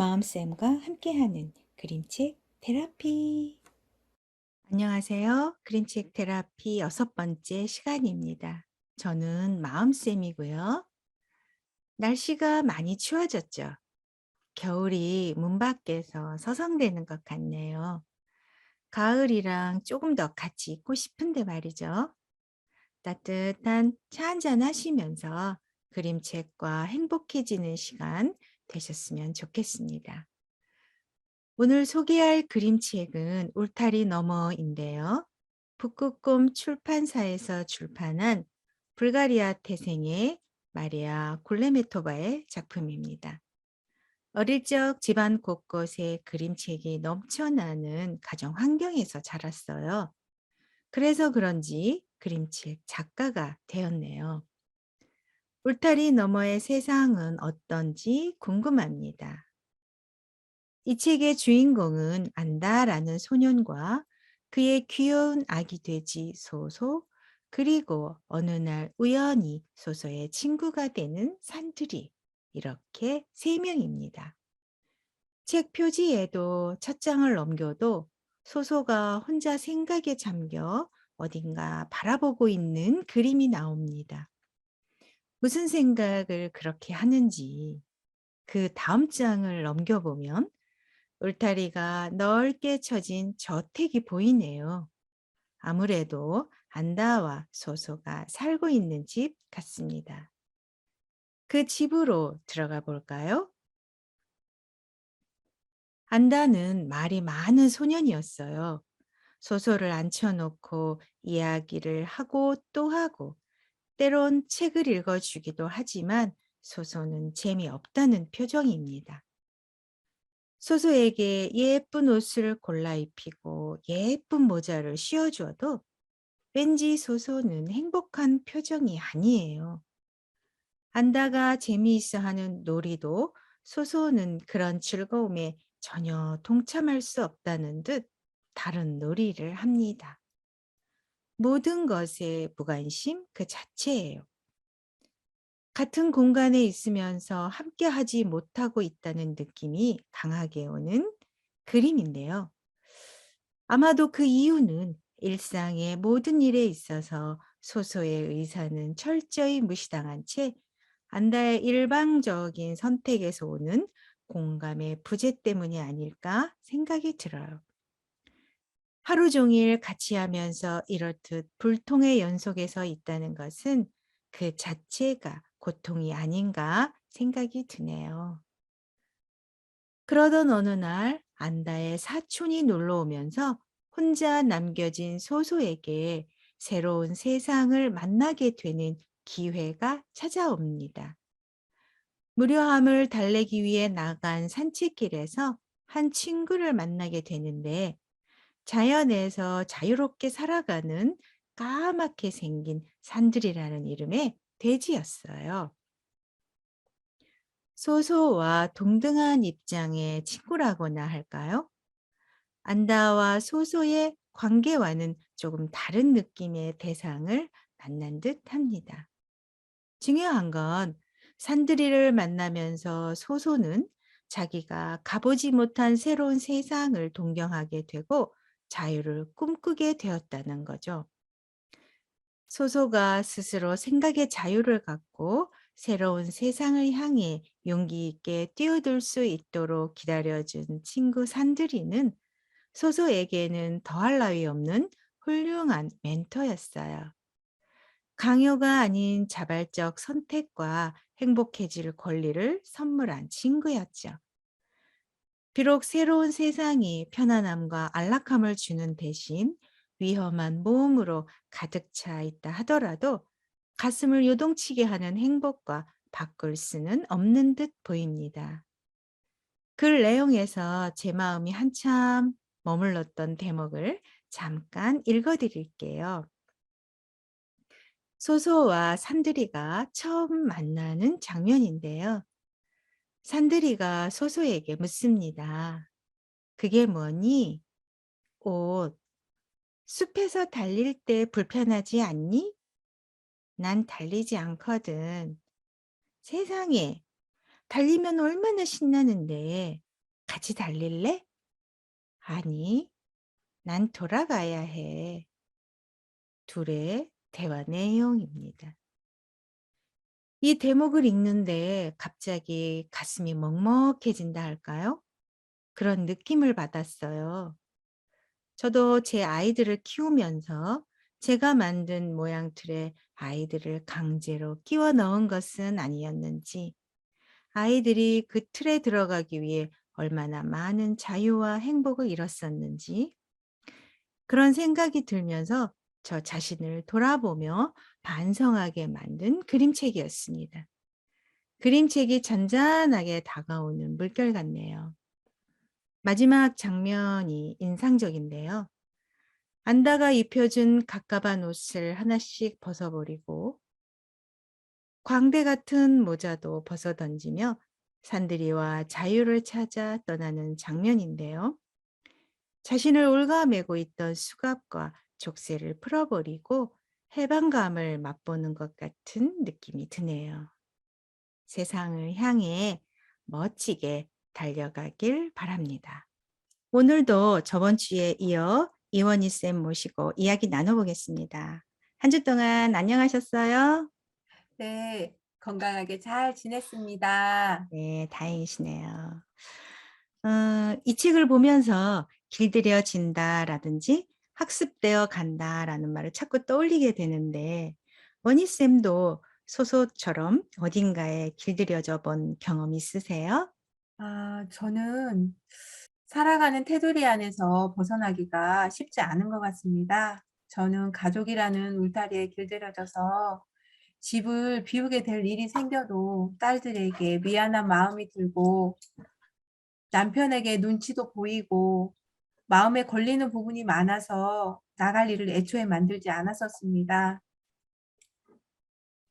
마음쌤과 함께하는 그림책 테라피. 안녕하세요. 그림책 테라피 6번째 시간입니다. 저는 마음쌤이고요. 날씨가 많이 추워졌죠. 겨울이 문 밖에서 서성대는 것 같네요. 가을이랑 조금 더 같이 있고 싶은데 말이죠. 따뜻한 차 한잔 하시면서 그림책과 행복해지는 시간 되셨으면 좋겠습니다. 오늘 소개할 그림책은 울타리 너머인데요. 북극곰 출판사에서 출판한 불가리아 태생의 마리아 골레메토바의 작품입니다. 어릴 적 집안 곳곳에 그림책이 넘쳐나는 가정 환경에서 자랐어요. 그래서 그런지 그림책 작가가 되었네요. 울타리 너머의 세상은 어떤지 궁금합니다. 이 책의 주인공은 안다라는 소년과 그의 귀여운 아기 돼지 소소, 그리고 어느 날 우연히 소소의 친구가 되는 산들이, 이렇게 세 명입니다. 책 표지에도 첫 장을 넘겨도 소소가 혼자 생각에 잠겨 어딘가 바라보고 있는 그림이 나옵니다. 무슨 생각을 그렇게 하는지 그 다음 장을 넘겨보면 울타리가 넓게 쳐진 저택이 보이네요. 아무래도 안다와 소소가 살고 있는 집 같습니다. 그 집으로 들어가 볼까요? 안다는 말이 많은 소년이었어요. 소소를 앉혀놓고 이야기를 하고 또 하고, 때론 책을 읽어주기도 하지만 소소는 재미없다는 표정입니다. 소소에게 예쁜 옷을 골라 입히고 예쁜 모자를 씌워주어도 왠지 소소는 행복한 표정이 아니에요. 안다가 재미있어 하는 놀이도 소소는 그런 즐거움에 전혀 동참할 수 없다는 듯 다른 놀이를 합니다. 모든 것에 무관심 그 자체예요. 같은 공간에 있으면서 함께 하지 못하고 있다는 느낌이 강하게 오는 그림인데요. 아마도 그 이유는 일상의 모든 일에 있어서 소소의 의사는 철저히 무시당한 채 안다의 일방적인 선택에서 오는 공감의 부재 때문이 아닐까 생각이 들어요. 하루 종일 같이 하면서 이렇듯 불통의 연속에서 있다는 것은 그 자체가 고통이 아닌가 생각이 드네요. 그러던 어느 날 안다의 사촌이 놀러 오면서 혼자 남겨진 소소에게 새로운 세상을 만나게 되는 기회가 찾아옵니다. 무료함을 달래기 위해 나간 산책길에서 한 친구를 만나게 되는데, 자연에서 자유롭게 살아가는 까맣게 생긴 산들이라는 이름의 돼지였어요. 소소와 동등한 입장의 친구라고나 할까요? 안다와 소소의 관계와는 조금 다른 느낌의 대상을 만난 듯 합니다. 중요한 건 산들이를 만나면서 소소는 자기가 가보지 못한 새로운 세상을 동경하게 되고 자유를 꿈꾸게 되었다는 거죠. 소소가 스스로 생각의 자유를 갖고 새로운 세상을 향해 용기 있게 뛰어들 수 있도록 기다려준 친구 산들이는 소소에게는 더할 나위 없는 훌륭한 멘토였어요. 강요가 아닌 자발적 선택과 행복해질 권리를 선물한 친구였죠. 비록 새로운 세상이 편안함과 안락함을 주는 대신 위험한 모험으로 가득 차 있다 하더라도 가슴을 요동치게 하는 행복과 바꿀 수는 없는 듯 보입니다. 글 내용에서 제 마음이 한참 머물렀던 대목을 잠깐 읽어드릴게요. 소소와 산들이가 처음 만나는 장면인데요. 산들이가 소소에게 묻습니다. 그게 뭐니? 옷. 숲에서 달릴 때 불편하지 않니? 난 달리지 않거든. 세상에, 달리면 얼마나 신나는데. 같이 달릴래? 아니, 난 돌아가야 해. 둘의 대화 내용입니다. 이 대목을 읽는데 갑자기 가슴이 먹먹해진다 할까요? 그런 느낌을 받았어요. 저도 제 아이들을 키우면서 제가 만든 모양 틀에 아이들을 강제로 끼워 넣은 것은 아니었는지, 아이들이 그 틀에 들어가기 위해 얼마나 많은 자유와 행복을 잃었었는지, 그런 생각이 들면서 저 자신을 돌아보며 반성하게 만든 그림책이었습니다. 그림책이 잔잔하게 다가오는 물결 같네요. 마지막 장면이 인상적인데요. 안다가 입혀준 갑갑한 옷을 하나씩 벗어버리고 광대 같은 모자도 벗어던지며 산들이와 자유를 찾아 떠나는 장면인데요. 자신을 옭아매고 있던 수갑과 족쇄를 풀어버리고 해방감을 맛보는 것 같은 느낌이 드네요. 세상을 향해 멋지게 달려가길 바랍니다. 오늘도 저번 주에 이어 이원희 쌤 모시고 이야기 나눠보겠습니다. 한 주 동안 안녕하셨어요? 네. 건강하게 잘 지냈습니다. 네, 다행이시네요. 이 책을 보면서 길들여진다라든지 학습되어 간다라는 말을 자꾸 떠올리게 되는데, 원희 쌤도 소소처럼 어딘가에 길들여져 본 경험 있으세요? 저는 살아가는 테두리 안에서 벗어나기가 쉽지 않은 것 같습니다. 저는 가족이라는 울타리에 길들여져서 집을 비우게 될 일이 생겨도 딸들에게 미안한 마음이 들고 남편에게 눈치도 보이고 마음에 걸리는 부분이 많아서 나갈 일을 애초에 만들지 않았었습니다.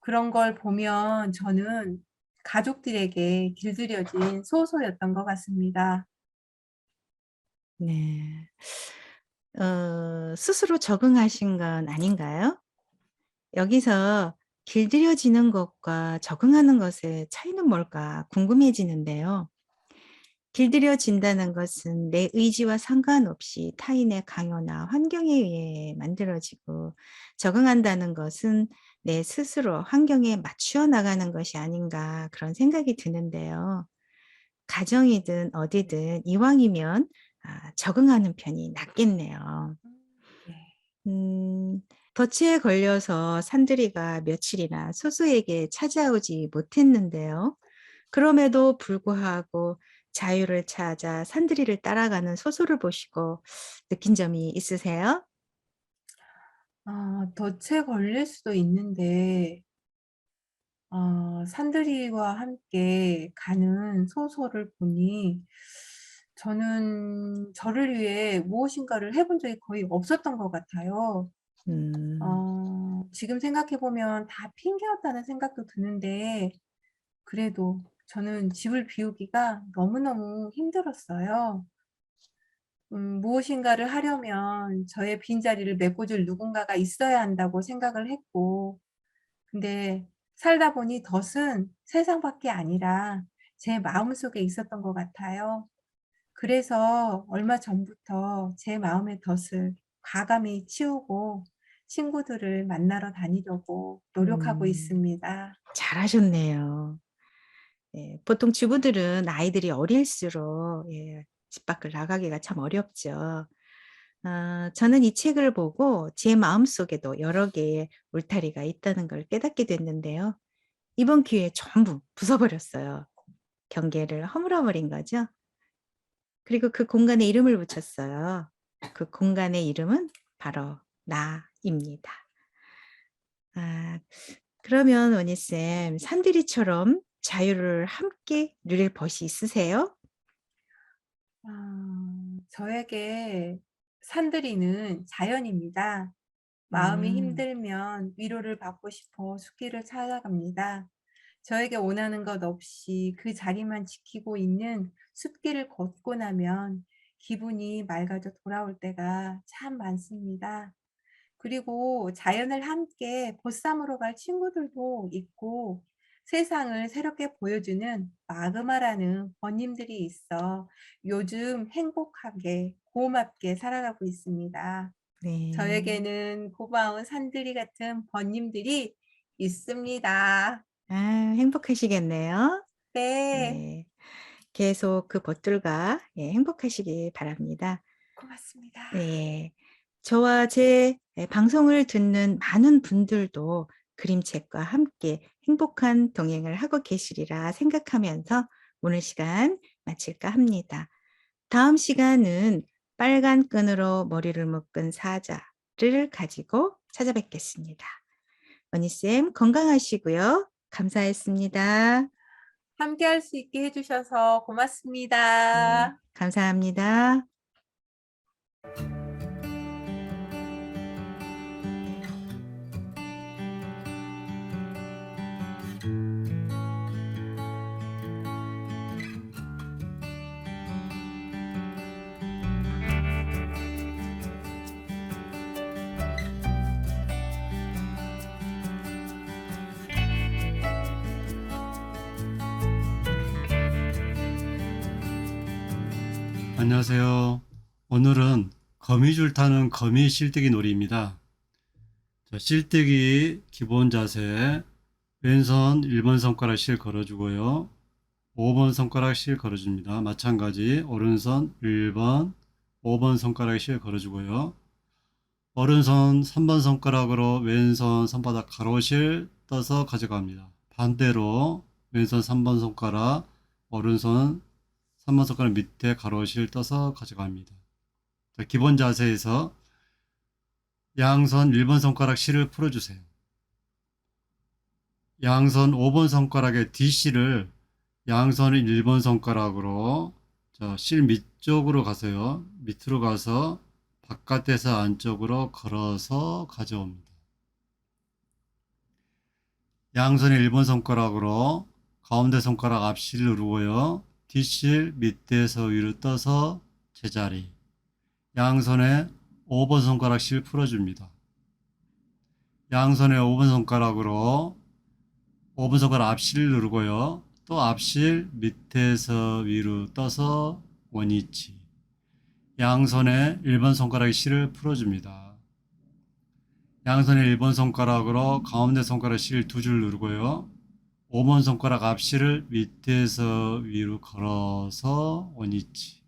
그런 걸 보면 저는 가족들에게 길들여진 소소였던 것 같습니다. 네. 스스로 적응하신 건 아닌가요? 여기서 길들여지는 것과 적응하는 것의 차이는 뭘까 궁금해지는데요. 길들여진다는 것은 내 의지와 상관없이 타인의 강요나 환경에 의해 만들어지고, 적응한다는 것은 내 스스로 환경에 맞추어 나가는 것이 아닌가 그런 생각이 드는데요. 가정이든 어디든 이왕이면 적응하는 편이 낫겠네요. 네. 음, 덫에 걸려서 산들이가 며칠이나 소소에게 찾아오지 못했는데요. 그럼에도 불구하고 자유를 찾아 산들이를 따라가는 소소를 보시고 느낀 점이 있으세요? 덫에 걸릴 수도 있는데 산들이와 함께 가는 소설을 보니 저는 저를 위해 무엇인가를 해본 적이 거의 없었던 것 같아요. 음. 지금 생각해 보면 다 핑계였다는 생각도 드는데 그래도 저는 집을 비우기가 너무너무 힘들었어요. 무엇인가를 하려면 저의 빈자리를 메꿔줄 누군가가 있어야 한다고 생각을 했고 근데 살다 보니 덫은 세상 밖에 아니라 제 마음속에 있었던 것 같아요. 그래서 얼마 전부터 제 마음의 덫을 과감히 치우고 친구들을 만나러 다니려고 노력하고 음. 있습니다. 잘하셨네요. 예. 보통 주부들은 아이들이 어릴수록 집 밖을 나가기가 참 어렵죠. 저는 이 책을 보고 제 마음속에도 여러 개의 울타리가 있다는 걸 깨닫게 됐는데요. 이번 기회에 전부 부숴 버렸어요. 경계를 허물어 버린 거죠. 그리고 그 공간에 이름을 붙였어요. 그 공간의 이름은 바로 나입니다. 아 그러면 원희쌤, 산들이처럼 자유를 함께 누릴 벗이 있으세요? 저에게 산들이는 자연입니다. 마음이 음. 힘들면 위로를 받고 싶어 숲길을 찾아갑니다. 저에게 원하는 것 없이 그 자리만 지키고 있는 숲길을 걷고 나면 기분이 맑아져 돌아올 때가 참 많습니다. 그리고 자연을 함께 보쌈으로 갈 친구들도 있고 세상을 새롭게 보여주는 마그마라는 번님들이 있어 요즘 행복하게 고맙게 살아가고 있습니다. 네. 저에게는 고마운 산들이 같은 번님들이 있습니다. 아 행복하시겠네요. 네. 네. 계속 그 벗들과 행복하시길 바랍니다. 고맙습니다. 네. 저와 제 방송을 듣는 많은 분들도 그림책과 함께 행복한 동행을 하고 계시리라 생각하면서 오늘 시간 마칠까 합니다. 다음 시간은 빨간 끈으로 머리를 묶은 사자를 가지고 찾아뵙겠습니다. 원니쌤 건강하시고요. 감사했습니다. 함께할 수 있게 해주셔서 네. 고맙습니다. 감사합니다. 안녕하세요. 오늘은 거미줄 타는 거미 실뜨기 놀이입니다. 자, 실뜨기 기본 자세, 왼손 1번 손가락 실 걸어주고요. 5번 손가락 실 걸어줍니다. 마찬가지 오른손 1번, 5번 손가락 실 걸어주고요. 오른손 3번 손가락으로 왼손 손바닥 가로실 떠서 가져갑니다. 반대로 왼손 3번 손가락, 오른손 3번 손가락 밑에 가로실 떠서 가져갑니다. 자, 기본 자세에서 양손 1번 손가락 실을 풀어주세요. 양손 5번 손가락의 D실을 양손 1번 손가락으로 실 밑쪽으로 가서요. 밑으로 가서 바깥에서 안쪽으로 걸어서 가져옵니다. 양손의 1번 손가락으로 가운데 손가락 앞실 누르고요. D실 밑에서 위로 떠서 제자리. 양손에 5번 손가락 실 풀어줍니다. 양손의 5번 손가락으로 5번 손가락 앞실 누르고요. 또 앞실 밑에서 위로 떠서 원위치. 양손에 1번 손가락 실을 풀어줍니다. 양손의 1번 손가락으로 가운데 손가락 실 두 줄 누르고요. 5번 손가락 앞실을 밑에서 위로 걸어서 원위치.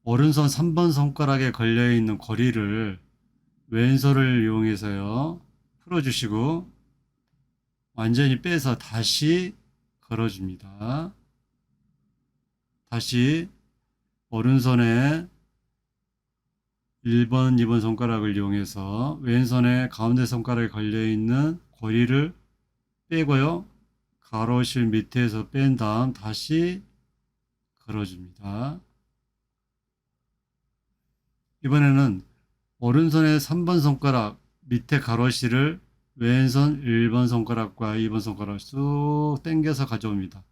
오른손 3번 손가락에 걸려있는 고리를 왼손을 이용해서요. 풀어주시고 완전히 빼서 다시 걸어줍니다. 다시 오른손에 1번, 2번 손가락을 이용해서 왼손에 가운데 손가락에 걸려있는 고리를 빼고요. 가로실 밑에서 뺀 다음 다시 걸어줍니다. 이번에는 오른손의 3번 손가락 밑에 가로실을 왼손 1번 손가락과 2번 손가락 쑥 당겨서 가져옵니다.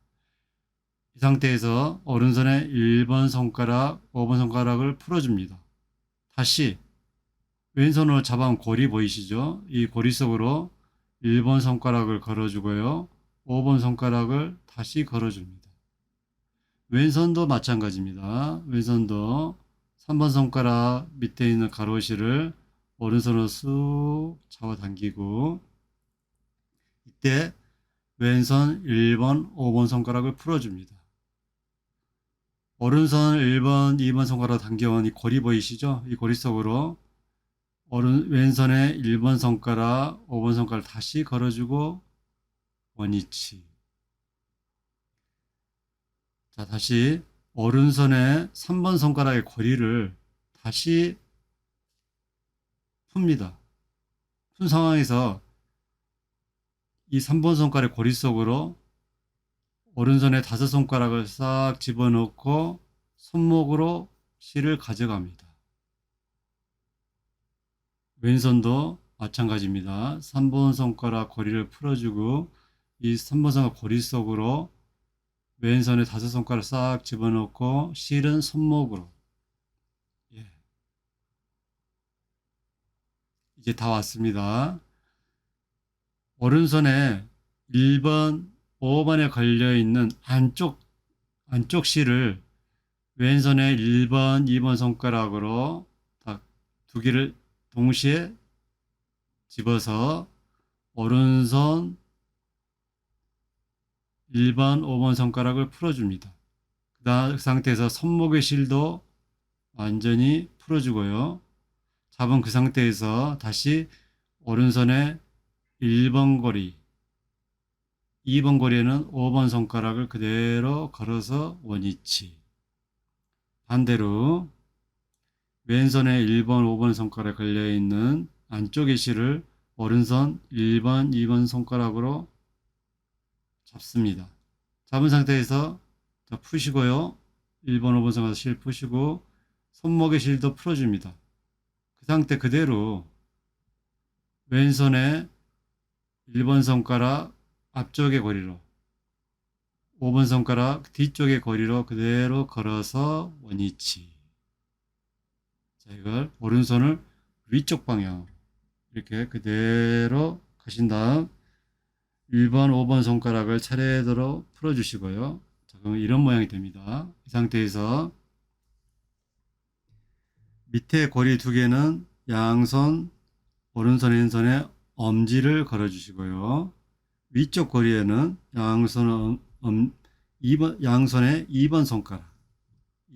이 상태에서 오른손의 1번 손가락, 5번 손가락을 풀어줍니다. 다시 왼손으로 잡아온 고리 보이시죠? 이 고리 속으로 1번 손가락을 걸어주고요. 5번 손가락을 다시 걸어줍니다. 왼손도 마찬가지입니다. 왼손도 3번 손가락 밑에 있는 가로실을 오른손으로 쑥 잡아당기고 이때 왼손 1번, 5번 손가락을 풀어줍니다. 오른손 1번, 2번 손가락 당겨온 이 고리 보이시죠? 이 고리 속으로 왼손에 1번 손가락, 5번 손가락 다시 걸어주고 원위치. 자, 다시 오른손에 3번 손가락의 고리를 다시 풉니다. 푼 상황에서 이 3번 손가락의 고리 속으로 오른손에 5손가락을 싹 집어넣고 손목으로 실을 가져갑니다. 왼손도 마찬가지입니다. 3번 손가락 고리를 풀어주고 이 3번 손가락 고리 속으로 왼손에 5손가락 싹 집어넣고 실은 손목으로. 예. 이제 다 왔습니다. 오른손에 1번, 5번에 걸려있는 안쪽 실을 왼손에 1번, 2번 손가락으로 딱 두 개를 동시에 집어서 오른손 1번, 5번 손가락을 풀어줍니다. 그 상태에서 손목의 실도 완전히 풀어주고요. 잡은 그 상태에서 다시 오른손에 1번 고리, 2번 고리에는 5번 손가락을 그대로 걸어서 원위치. 반대로 왼손에 1번, 5번 손가락 걸려있는 안쪽의 실을 오른손 1번, 2번 손가락으로 잡습니다. 잡은 상태에서 푸시고요. 1번, 5번 손가락 실 푸시고 손목의 실도 풀어줍니다. 그 상태 그대로 왼손에 1번 손가락 앞쪽의 고리로 5번 손가락 뒤쪽의 고리로 그대로 걸어서 원위치. 자, 이걸 오른손을 위쪽 방향 이렇게 그대로 가신 다음 1번, 5번 손가락을 차례대로 풀어주시고요. 자, 그럼 이런 모양이 됩니다. 이 상태에서 밑에 고리 두 개는 양손, 오른손, 왼손에 엄지를 걸어주시고요. 위쪽 고리에는 양손에 2번 손가락,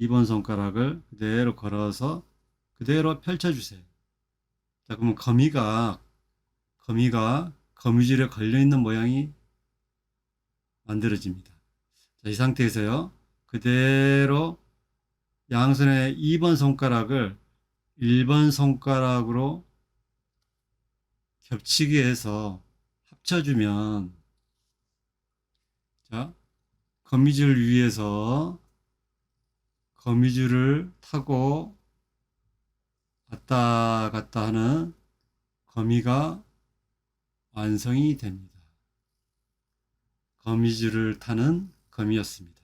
2번 손가락을 그대로 걸어서 그대로 펼쳐주세요. 자, 그러면 거미가 거미줄에 걸려있는 모양이 만들어집니다. 자, 이 상태에서요. 그대로 양손에 2번 손가락을 1번 손가락으로 겹치게 해서 합쳐주면 자, 거미줄 위에서 거미줄을 타고 왔다 갔다 하는 거미가 완성이 됩니다. 거미줄을 타는 거미였습니다.